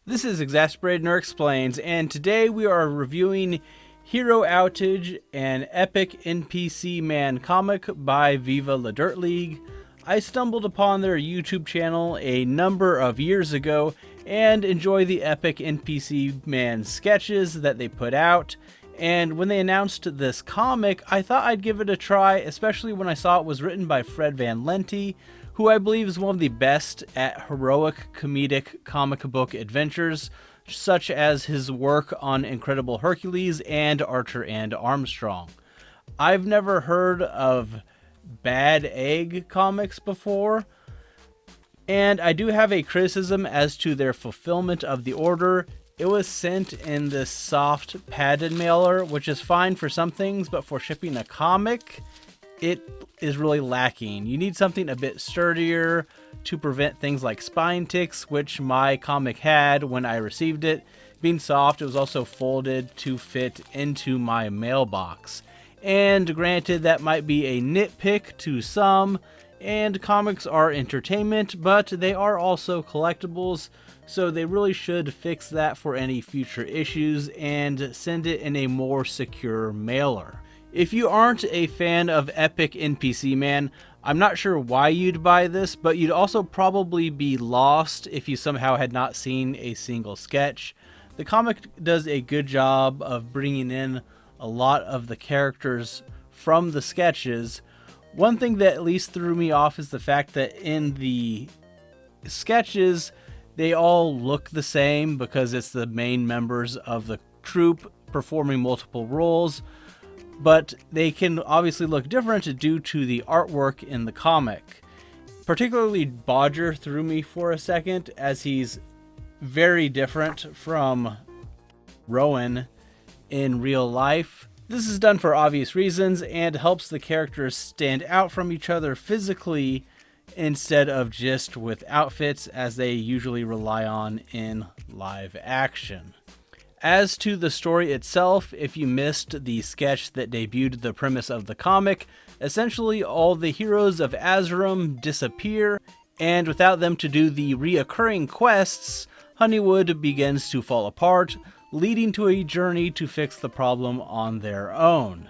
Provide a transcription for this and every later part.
This is Exasperated Nerd Explains, and today we are reviewing Hero Outage, an Epic NPC Man comic by Viva La Dirt League. I stumbled upon their YouTube channel a number of years ago and enjoy the Epic NPC Man sketches that they put out. And when they announced this comic, I thought I'd give it a try, especially when I saw it was written by Fred Van Lente, who I believe is one of the best at heroic comedic comic book adventures, such as his work on Incredible Hercules and Archer and Armstrong. I've never heard of Bad Egg comics before, and I do have a criticism as to their fulfillment of the order. It was sent in this soft padded mailer, which is fine for some things, but for shipping a comic, it is really lacking. You need something a bit sturdier to prevent things like spine ticks, which my comic had when I received it. Being soft, it was also folded to fit into my mailbox. And granted, that might be a nitpick to some, and comics are entertainment, but they are also collectibles, so they really should fix that for any future issues and send it in a more secure mailer. If you aren't a fan of Epic NPC Man, I'm not sure why you'd buy this, but you'd also probably be lost if you somehow had not seen a single sketch. The comic does a good job of bringing in a lot of the characters from the sketches. One thing that at least threw me off is the fact that in the sketches, they all look the same because it's the main members of the troupe performing multiple roles. But they can obviously look different due to the artwork in the comic. Particularly Bodger threw me for a second, as he's very different from Rowan in real life. This is done for obvious reasons and helps the characters stand out from each other physically instead of just with outfits, as they usually rely on in live action. As to the story itself, if you missed the sketch that debuted the premise of the comic, essentially all the heroes of Azerim disappear, and without them to do the reoccurring quests, Honeywood begins to fall apart, leading to a journey to fix the problem on their own.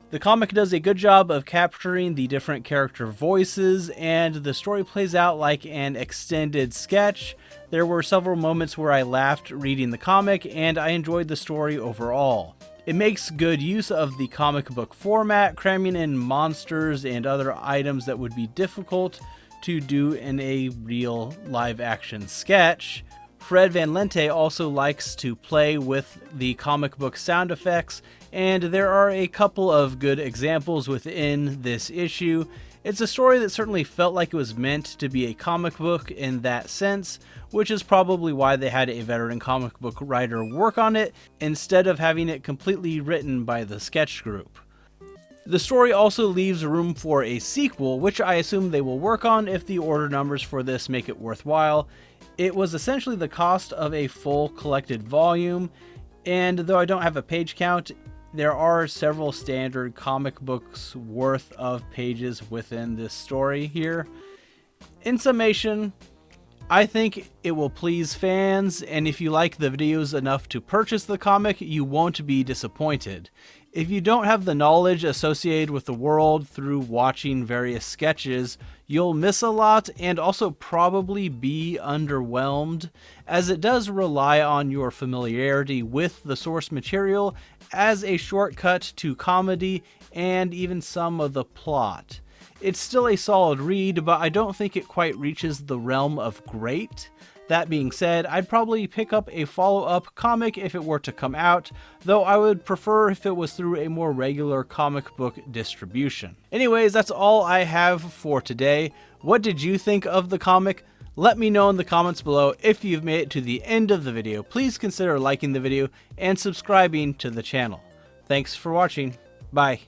The comic does a good job of capturing the different character voices, and the story plays out like an extended sketch. There were several moments where I laughed reading the comic, and I enjoyed the story overall. It makes good use of the comic book format, cramming in monsters and other items that would be difficult to do in a real live-action sketch. Fred Van Lente also likes to play with the comic book sound effects, and there are a couple of good examples within this issue. It's a story that certainly felt like it was meant to be a comic book in that sense, which is probably why they had a veteran comic book writer work on it, instead of having it completely written by the sketch group. The story also leaves room for a sequel, which I assume they will work on if the order numbers for this make it worthwhile. It was essentially the cost of a full collected volume, and though I don't have a page count, there are several standard comic books worth of pages within this story here. In summation, I think it will please fans, and if you like the videos enough to purchase the comic, you won't be disappointed. If you don't have the knowledge associated with the world through watching various sketches, you'll miss a lot and also probably be underwhelmed, as it does rely on your familiarity with the source material as a shortcut to comedy and even some of the plot. It's still a solid read, but I don't think it quite reaches the realm of great. That being said, I'd probably pick up a follow-up comic if it were to come out, though I would prefer if it was through a more regular comic book distribution. Anyways, that's all I have for today. What did you think of the comic? Let me know in the comments below. If you've made it to the end of the video, please consider liking the video and subscribing to the channel. Thanks for watching. Bye.